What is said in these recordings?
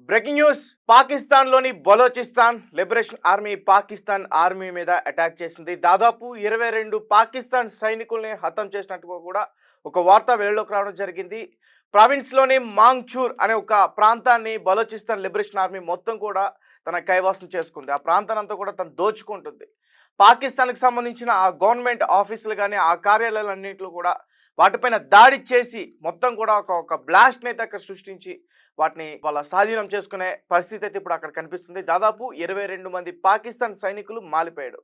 Breaking news. పాకిస్తాన్లోని Balochistan liberation army Pakistan army మీద attack చేసింది. దాదాపు 22 పాకిస్తాన్ సైనికుల్ని హతం చేసినట్టుగా కూడా ఒక వార్త వెలుగులోకి రావడం జరిగింది. ప్రావిన్స్లోని మాంగ్చూర్ అనే ఒక ప్రాంతాన్ని బలోచిస్తాన్ లిబరేషన్ ఆర్మీ మొత్తం కూడా తన కైవసం చేసుకుంది. ఆ ప్రాంతాన్ని అంతా కూడా తను దోచుకుంటుంది. పాకిస్తాన్కి సంబంధించిన ఆ గవర్నమెంట్ ఆఫీసులు కానీ ఆ కార్యాలయాలన్నింటిలో కూడా వాటిపైన దాడి చేసి మొత్తం కూడా ఒక బ్లాస్ట్ని అయితే అక్కడ సృష్టించి వాటిని వాళ్ళ స్వాధీనం చేసుకునే పరిస్థితి అయితే ఇప్పుడు అక్కడ కనిపిస్తుంది. దాదాపు 22 మంది పాకిస్తాన్ సైనికులు మాలిపోయాడు.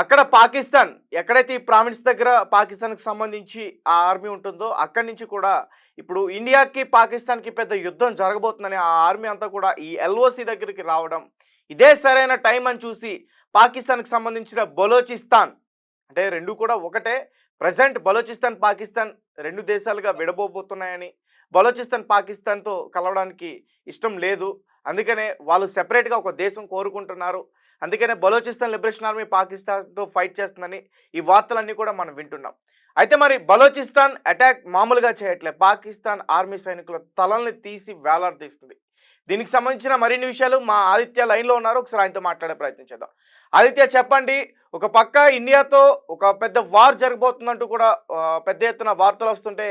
అక్కడ పాకిస్తాన్ ఎక్కడైతే ఈ ప్రావిన్స్ దగ్గర పాకిస్తాన్కి సంబంధించి ఆ ఆర్మీ ఉంటుందో అక్కడి నుంచి కూడా ఇప్పుడు ఇండియాకి పాకిస్తాన్కి పెద్ద యుద్ధం జరగబోతుందని ఆ ఆర్మీ అంతా కూడా ఈ ఎల్ఓసి దగ్గరికి రావడం, ఇదే సరైన టైం అని చూసి పాకిస్తాన్కి సంబంధించిన బలోచిస్తాన్ అంటే రెండు కూడా ఒకటే. ప్రజెంట్ బలోచిస్తాన్ పాకిస్తాన్ రెండు దేశాలుగా విడబోతున్నాయని, బలోచిస్తాన్ పాకిస్తాన్తో కలవడానికి ఇష్టం లేదు, అందుకనే వాళ్ళు సెపరేట్గా ఒక దేశం కోరుకుంటున్నారు, అందుకనే బలోచిస్తాన్ లిబరేషన్ ఆర్మీ పాకిస్తాన్తో ఫైట్ చేస్తుందని ఈ వార్తలన్నీ కూడా మనం వింటున్నాం. అయితే మరి బలోచిస్తాన్ అటాక్ మామూలుగా చేయట్లే, పాకిస్తాన్ ఆర్మీ సైనికుల తలల్ని తీసి వేలాడదీస్తుంది. దీనికి సంబంధించిన మరిన్ని విషయాలు మా ఆదిత్య లైన్లో ఉన్నారు, ఒకసారి ఆయనతో మాట్లాడే ప్రయత్నం చేద్దాం. ఆదిత్య, చెప్పండి. ఒక పక్క ఇండియాతో ఒక పెద్ద వార్ జరగబోతుందంటూ కూడా పెద్ద ఎత్తున వార్తలు వస్తుంటే,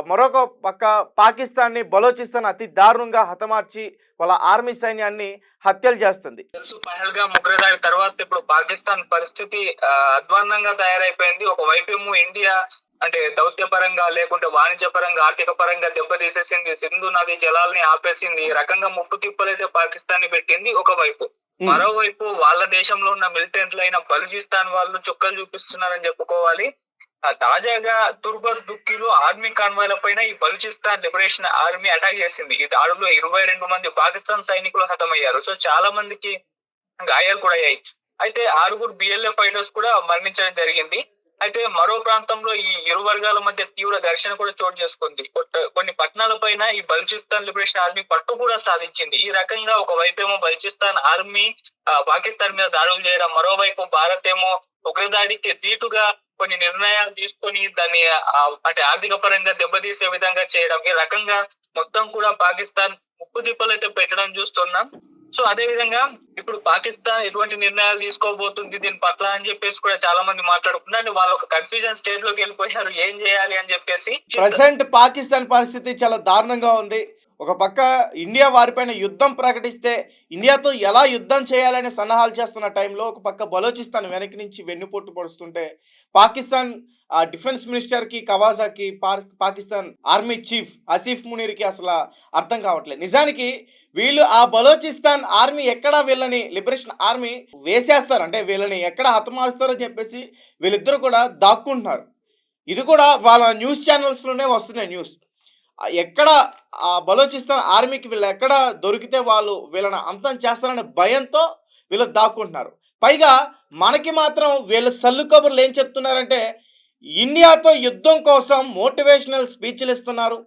మరొక పక్క పాకిస్తాన్ని బలోచిస్తాన్ అతి దారుణంగా హతమార్చి వాళ్ళ ఆర్మీ సైన్యాన్ని హత్యలు చేస్తుంది. పహల్గామ్ ఉగ్రదాడి తర్వాత ఇప్పుడు పాకిస్తాన్ పరిస్థితి అధ్వాన్నంగా తయారైపోయింది. ఒకవైపేమో ఇండియా అంటే దౌత్యపరంగా లేకుంటే వాణిజ్యపరంగా ఆర్థిక పరంగా దెబ్బతీసేసింది, సింధు నది జలాల్ని ఆపేసింది, ఈ రకంగా ముప్పు తిప్పలైతే పాకిస్తాన్ ని పెట్టింది ఒకవైపు. మరోవైపు వాళ్ళ దేశంలో ఉన్న మిలిటెంట్లు అయిన బలూచిస్తాన్ వాళ్ళు చుక్కలు చూపిస్తున్నారని చెప్పుకోవాలి. తాజాగా తుర్బర్ దుక్కిలో ఆర్మీ కాన్వాయ్ల పైన ఈ బలూచిస్తాన్ లిబరేషన్ ఆర్మీ అటాక్ చేసింది. ఈ దాడిలో 22 మంది పాకిస్తాన్ సైనికులు హతమయ్యారు. సో చాలా మందికి గాయాలు కూడా అయ్యాయి. అయితే 6 బిఎల్ఎఫ్ ఫైటర్స్ కూడా మరణించడం జరిగింది. అయితే మరో ప్రాంతంలో ఈ ఇరు వర్గాల మధ్య తీవ్ర ఘర్షణ కూడా చోటు చేసుకుంది. కొన్ని పట్టణాల పైన ఈ బలూచిస్తాన్ లిబరేషన్ ఆర్మీ పట్టు కూడా సాధించింది. ఈ రకంగా ఒకవైపేమో బలూచిస్తాన్ ఆర్మీ పాకిస్తాన్ మీద దాడులు చేయడం, మరోవైపు భారత్ ఏమో ఉగ్రదాడికి దీటుగా కొన్ని నిర్ణయాలు తీసుకొని దాన్ని అంటే ఆర్థిక పరంగా దెబ్బతీసే విధంగా చేయడం, ఈ రకంగా మొత్తం కూడా పాకిస్తాన్ ముప్పు తిప్పలు అయితే పెట్టడం చూస్తున్నాం. సో అదే విధంగా ఇప్పుడు పాకిస్తాన్ ఎటువంటి నిర్ణయాలు తీసుకోబోతుంది దీని పట్ల అని చెప్పేసి కూడా చాలా మంది మాట్లాడుకున్నారు. వాళ్ళు ఒక కన్ఫ్యూజన్ స్టేట్ లోకి వెళ్ళిపోయారు, ఏం చేయాలి అని చెప్పేసి. ప్రెసెంట్ పాకిస్తాన్ పరిస్థితి చాలా దారుణంగా ఉంది. ఒక పక్క ఇండియా వారిపైన యుద్ధం ప్రకటిస్తే ఇండియాతో ఎలా యుద్ధం చేయాలని సన్నాహాలు చేస్తున్న టైంలో ఒక పక్క బలోచిస్తాన్ వెనక్కి నుంచి వెన్నుపోటు పొడుస్తుంటే పాకిస్తాన్ డిఫెన్స్ మినిస్టర్కి కవాజాకి పాకిస్తాన్ ఆర్మీ చీఫ్ ఆసిఫ్ మునీర్కి అసలు అర్థం కావట్లేదు. నిజానికి వీళ్ళు ఆ బలోచిస్తాన్ ఆర్మీ ఎక్కడ వీళ్ళని లిబరేషన్ ఆర్మీ వేసేస్తారు, అంటే వీళ్ళని ఎక్కడ హతమారుస్తారని చెప్పేసి వీళ్ళిద్దరూ కూడా దాక్కుంటున్నారు. ఇది కూడా వాళ్ళ న్యూస్ ఛానల్స్లోనే వస్తున్నాయి న్యూస్. ఎక్కడ ఆ బలోచిస్తాన్ ఆర్మీకి వీళ్ళు ఎక్కడ దొరికితే వాళ్ళు వీళ్ళని అంతం చేస్తారనే భయంతో వీళ్ళు దాక్కుంటున్నారు. పైగా మనకి మాత్రం వీళ్ళు సల్లు కబుర్లు ఏం చెప్తున్నారంటే ఇండియాతో యుద్ధం కోసం మోటివేషనల్ స్పీచ్లు ఇస్తున్నారు,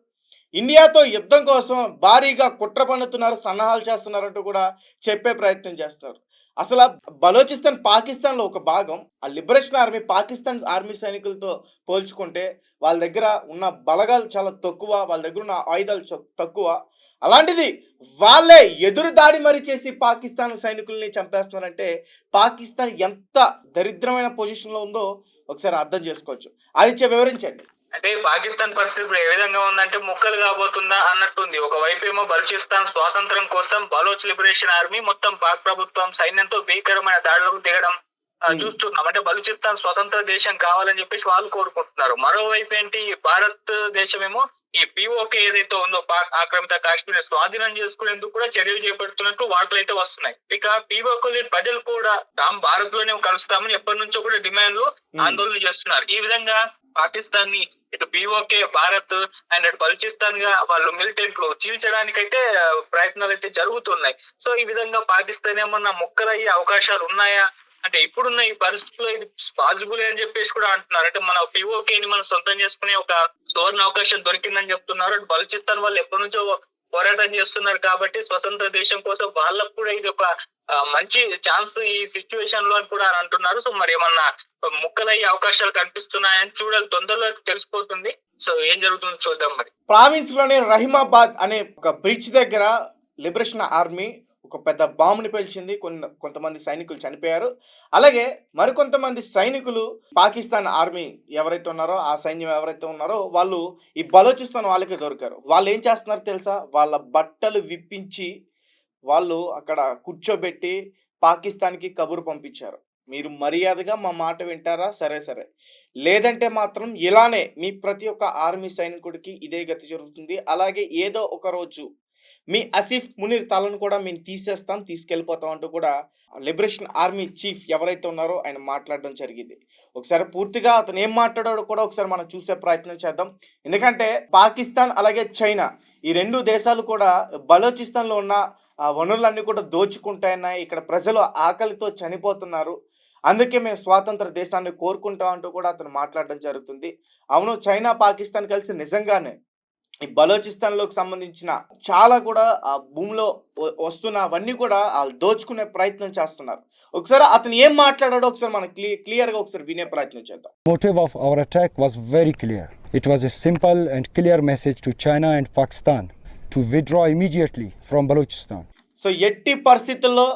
ఇండియాతో యుద్ధం కోసం భారీగా కుట్ర పన్నుతున్నారు, సన్నాహాలు చేస్తున్నారంటూ కూడా చెప్పే ప్రయత్నం చేస్తారు. అసలు బలోచిస్తాన్ పాకిస్తాన్లో ఒక భాగం. ఆ లిబరేషన్ ఆర్మీ పాకిస్తాన్ ఆర్మీ సైనికులతో పోల్చుకుంటే వాళ్ళ దగ్గర ఉన్న బలగాలు చాలా తక్కువ, వాళ్ళ దగ్గర ఉన్న ఆయుధాలు తక్కువ. అలాంటిది వాళ్ళే ఎదురు దాడి మరి చేసి పాకిస్తాన్ సైనికుల్ని చంపేస్తున్నారంటే పాకిస్తాన్ ఎంత దరిద్రమైన పొజిషన్లో ఉందో ఒకసారి అర్థం చేసుకోవచ్చు. ఆదిత్య, వివరించండి. అంటే పాకిస్తాన్ పరిస్థితి ఏ విధంగా ఉందంటే ముక్కలు కాబోతుందా అన్నట్టుంది. ఒకవైపు ఏమో బలూచిస్తాన్ స్వాతంత్రం కోసం బలోచ్ లిబరేషన్ ఆర్మీ మొత్తం పాక్ ప్రభుత్వం సైన్యంతో భీకరమైన దాడులకు దిగడం చూస్తున్నాం. అంటే బలూచిస్తాన్ స్వతంత్ర దేశం కావాలని చెప్పేసి వాళ్ళు కోరుకుంటున్నారు. మరోవైపు ఏంటి, భారత్ దేశమేమో ఈ పిఓకే ఏదైతే ఉందో పాక్ ఆక్రమిత కాశ్మీర్ స్వాధీనం చేసుకునేందుకు కూడా చర్యలు చేపడుతున్నట్టు వార్తలు అయితే వస్తున్నాయి. ఇక పిఓకే ప్రజలు కూడా తాము భారత్ లోనే కలుస్తామని ఎప్పటి నుంచో కూడా డిమాండ్లు ఆందోళన చేస్తున్నారు. ఈ విధంగా పాకిస్తాన్ ని ఇటు పిఓకే భారత్ అండ్ అటు బలూచిస్తాన్ గా వాళ్ళు మిలిటెంట్లు చీల్చడానికైతే ప్రయత్నాలు అయితే జరుగుతున్నాయి. సో ఈ విధంగా పాకిస్తాన్ ఏమన్నా ముక్కలయ్యే అవకాశాలు ఉన్నాయా అంటే ఇప్పుడున్న ఈ పరిస్థితుల్లో ఇది పాసిబుల్ అని చెప్పేసి కూడా అంటున్నారు. అంటే మన పిఓకేని మనం సొంతం చేసుకునే ఒక సువర్ణ అవకాశం దొరికిందని చెప్తున్నారు. అటు బలూచిస్తాన్ వాళ్ళు ఎప్పటి నుంచో పోరాటం చేస్తున్నారు కాబట్టి స్వతంత్ర దేశం కోసం వాళ్ళకు కూడా ఇది ఒక మంచి ఛాన్స్ ఈ సిచ్యువేషన్ లో అని కూడా అంటున్నారు. సో మరి ఏమన్నా ముక్కలయ్యే అవకాశాలు కనిపిస్తున్నాయని చూడాలి, తొందరలో తెలిసిపోతుంది. సో ఏం జరుగుతుందో చూద్దాం. మరి ప్రావిన్స్ లోని రహీమాబాద్ అనే ఒక బ్రిడ్జ్ దగ్గర లిబరేషన్ ఆర్మీ ఒక పెద్ద బాంబుని పేల్చింది. కొంతమంది సైనికులు చనిపోయారు. అలాగే మరికొంతమంది సైనికులు పాకిస్తాన్ ఆర్మీ ఎవరైతే ఉన్నారో, ఆ సైన్యం ఎవరైతే ఉన్నారో వాళ్ళు ఈ బలోచిస్తాన్ వాళ్ళకే దొరికారు. వాళ్ళేం చేస్తున్నారో తెలుసా? వాళ్ళ బట్టలు విప్పించి వాళ్ళు అక్కడ కూర్చోబెట్టి పాకిస్తాన్‌కి కబురు పంపించారు. మీరు మర్యాదగా మా మాట వింటారా? సరే, సరే. లేదంటే మాత్రం ఇలానే మీ ప్రతి ఒక్క ఆర్మీ సైనికుడికి ఇదే గతి జరుగుతుంది. అలాగే ఏదో ఒక రోజు మీ ఆసిఫ్ మునీర్ తలను కూడా మేము తీసేస్తాం, తీసుకెళ్ళిపోతాం అంటూ కూడా లిబరేషన్ ఆర్మీ చీఫ్ ఎవరైతే ఉన్నారో ఆయన మాట్లాడడం జరిగింది. ఒకసారి పూర్తిగా అతను ఏం మాట్లాడాడో కూడా ఒకసారి మనం చూసే ప్రయత్నం చేద్దాం. ఎందుకంటే పాకిస్తాన్ అలాగే చైనా ఈ 2 దేశాలు కూడా బలోచిస్తాన్‌లో ఉన్న వనరులన్నీ కూడా దోచుకుంటున్నాయి. ఇక్కడ ప్రజలు ఆకలితో చనిపోతున్నారు. అందుకే మేము స్వాతంత్ర దేశాన్ని కోరుకుంటాం అంటూ కూడా అతను మాట్లాడడం జరుగుతుంది. అవును, చైనా, పాకిస్తాన్ కలిసి నిజంగానే ఈ బలోచిస్తాన్‌లోకి సంబంధించిన చాలా కూడా భూమిలో వస్తున్న అవన్నీ కూడా ఆళ్ళు దోచుకునే ప్రయత్నం చేస్తున్నారు. ఒకసారి అతను ఏం మాట్లాడాడో ఒకసారి మనం క్లియర్‌గా ఒకసారి వినే ప్రయత్నం చేద్దాం. Motive of our attack was very clear. It was a simple and clear message to China and Pakistan to withdraw immediately from Balochistan. So ఎట్టి పరిస్థితుల్లో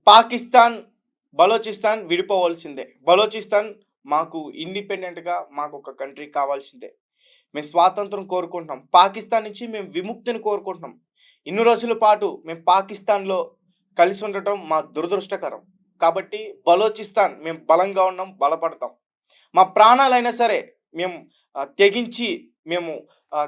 పాకిస్తాన్, బలోచిస్తాన్ విడిపోవాల్సిందే. బలోచిస్తాన్ మాకు ఇండిపెండెంట్‌గా మాకొక కంట్రీ కావాల్సిందే. మేము స్వాతంత్రం కోరుకుంటున్నాం. పాకిస్తాన్ నుంచి మేము విముక్తిని కోరుకుంటున్నాం. ఇన్ని రోజుల పాటు మేము పాకిస్తాన్‌లో కలిసి ఉండటం మా దురదృష్టకరం. కాబట్టి బలోచిస్తాన్ మేము బలంగా ఉన్నాం, బలపడతాం. మా ప్రాణాలైనా సరే మేము తెగించి మేము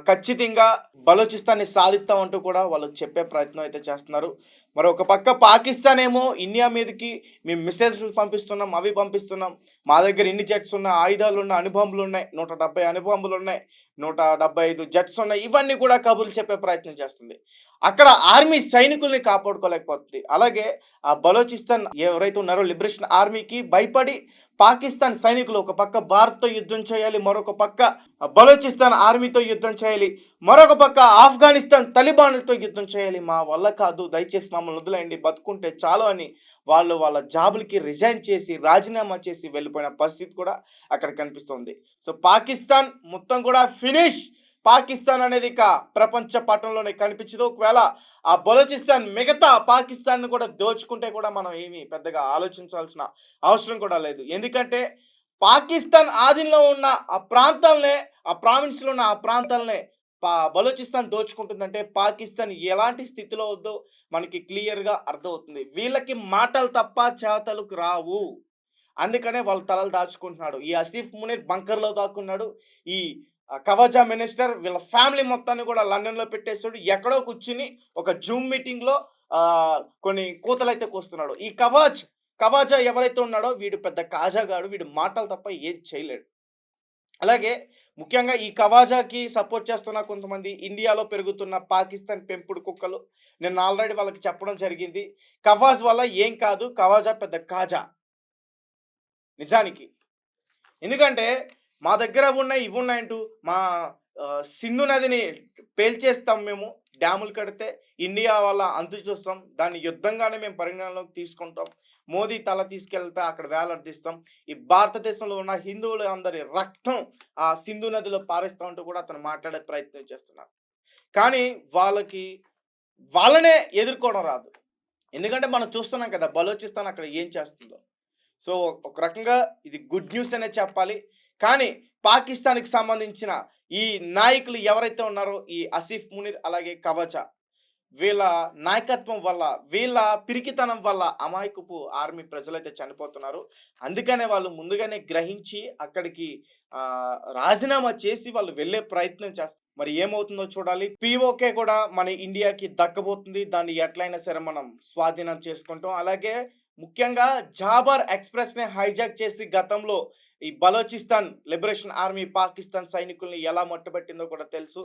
ఖచ్చితంగా బలోచిస్తాన్ని సాధిస్తామంటూ కూడా వాళ్ళు చెప్పే ప్రయత్నం అయితే చేస్తున్నారు. మరొక పక్క పాకిస్తాన్ ఏమో ఇండియా మీదకి మేము మిసైల్స్ పంపిస్తున్నాం, అవి పంపిస్తున్నాం. మా దగ్గర ఇన్ని జెట్స్ ఉన్నాయి, ఆయుధాలున్నాయి, అణుబాంబులున్నాయి, 170 అణుబాంబులున్నాయి, 175 జెట్స్ ఉన్నాయి. ఇవన్నీ కూడా కబుర్లు చెప్పే ప్రయత్నం చేస్తుంది. అక్కడ ఆర్మీ సైనికుల్ని కాపాడుకోలేకపోతుంది. అలాగే ఆ బలోచిస్తాన్ ఎవరైతే ఉన్నారో లిబరేషన్ ఆర్మీకి భయపడి పాకిస్తాన్ సైనికులు ఒక పక్క భారత్‌తో యుద్ధం చేయాలి, మరొక పక్క బలోచిస్తాన్ ఆర్మీతో యుద్ధం చేయాలి, మరొక పక్క ఆఫ్ఘనిస్తాన్ తలిబాన్లతో యుద్ధం చేయాలి. మా వల్ల కాదు, దయచేసి మమ్మల్ని వదిలేయండి, బతుకుంటే చాలు అని వాళ్ళు వాళ్ళ జాబులకి రిజైన్ చేసి, రాజీనామా చేసి వెళ్ళిపోయిన పరిస్థితి కూడా అక్కడ కనిపిస్తుంది. సో పాకిస్తాన్ మొత్తం కూడా ఫినిష్. పాకిస్తాన్ అనేది ఇక ప్రపంచ పటంలోనే కనిపించదు. ఒకవేళ ఆ బలోచిస్తాన్ మిగతా పాకిస్తాన్‌ని కూడా దోచుకుంటే కూడా మనం ఏమీ పెద్దగా ఆలోచించాల్సిన అవసరం కూడా లేదు. ఎందుకంటే పాకిస్తాన్ ఆధీనంలో ఉన్న ఆ ప్రాంతాలనే, ఆ ప్రావిన్స్‌లో ఉన్న ఆ ప్రాంతాలనే బలోచిస్తాన్ దోచుకుంటుందంటే పాకిస్తాన్ ఎలాంటి స్థితిలో ఉందో మనకి క్లియర్‌గా అర్థమవుతుంది. వీళ్ళకి మాటలు తప్ప చేతలకు రావు. అందుకనే వాళ్ళ తలలు దాచుకుంటున్నాడు. ఈ ఆసిఫ్ మునీర్ బంకర్‌లో దాక్కున్నాడు. ఈ కవాజా మినిస్టర్ వీళ్ళ ఫ్యామిలీ మొత్తాన్ని కూడా లండన్‌లో పెట్టేసాడు. ఎక్కడో కూర్చుని ఒక జూమ్ మీటింగ్‌లో కొన్ని కూతలైతే కూస్తున్నాడు. ఈ కవాజా ఎవరైతే ఉన్నాడో వీడు పెద్ద కాజాగాడు. వీడు మాటలు తప్ప ఏం చేయలేడు. అలాగే ముఖ్యంగా ఈ కవాజాకి సపోర్ట్ చేస్తున్న కొంతమంది ఇండియాలో పెరుగుతున్న పాకిస్తాన్ పెంపుడు కుక్కలు, నేను ఆల్రెడీ వాళ్ళకి చెప్పడం జరిగింది. కవాజ్ వల్ల ఏం కాదు, కవాజా పెద్ద కాజా నిజానికి. ఎందుకంటే మా దగ్గర ఉన్నాయి, ఇవి ఉన్నాయంటూ మా సింధు నదిని పేల్చేస్తాం మేము, డ్యాములు కడితే ఇండియా వల్ల అంతు చూస్తాం, దాన్ని యుద్ధంగానే మేము పరిగణనలోకి తీసుకుంటాం. మోదీ తల తీసుకెళ్తే అక్కడ వేలాడదీస్తాం. ఈ భారతదేశంలో ఉన్న హిందువులు అందరి రక్తం ఆ సింధు నదిలో పారేస్తామంటూ కూడా అతను మాట్లాడే ప్రయత్నం చేస్తున్నారు. కానీ వాళ్ళనే ఎదుర్కోవడం రాదు. ఎందుకంటే మనం చూస్తున్నాం కదా బలోచిస్తాన్ అక్కడ ఏం చేస్తుందో. సో ఒక రకంగా ఇది గుడ్ న్యూస్ అనే చెప్పాలి. కానీ పాకిస్తాన్‌కి సంబంధించిన ఈ నాయకులు ఎవరైతే ఉన్నారో ఈ ఆసిఫ్ మునీర్ అలాగే కవాజా, వీళ్ళ నాయకత్వం వల్ల, వీళ్ళ పిరికితనం వల్ల అమాయకపు ఆర్మీ ప్రజలైతే చనిపోతున్నారు. అందుకనే వాళ్ళు ముందుగానే గ్రహించి అక్కడికి రాజీనామా చేసి వాళ్ళు వెళ్ళే ప్రయత్నం చేస్తారు. మరి ఏమవుతుందో చూడాలి. పీఓకే కూడా మన ఇండియాకి దక్కబోతుంది. దాన్ని ఎట్లయినా సరే మనం స్వాధీనం చేసుకుంటాం. అలాగే ముఖ్యంగా జాబర్ ఎక్స్‌ప్రెస్‌ని హైజాక్ చేసి గతంలో ఈ బలోచిస్తాన్ లిబరేషన్ ఆర్మీ పాకిస్తాన్ సైనికుల్ని ఎలా మట్టుబెట్టిందో కూడా తెలుసు.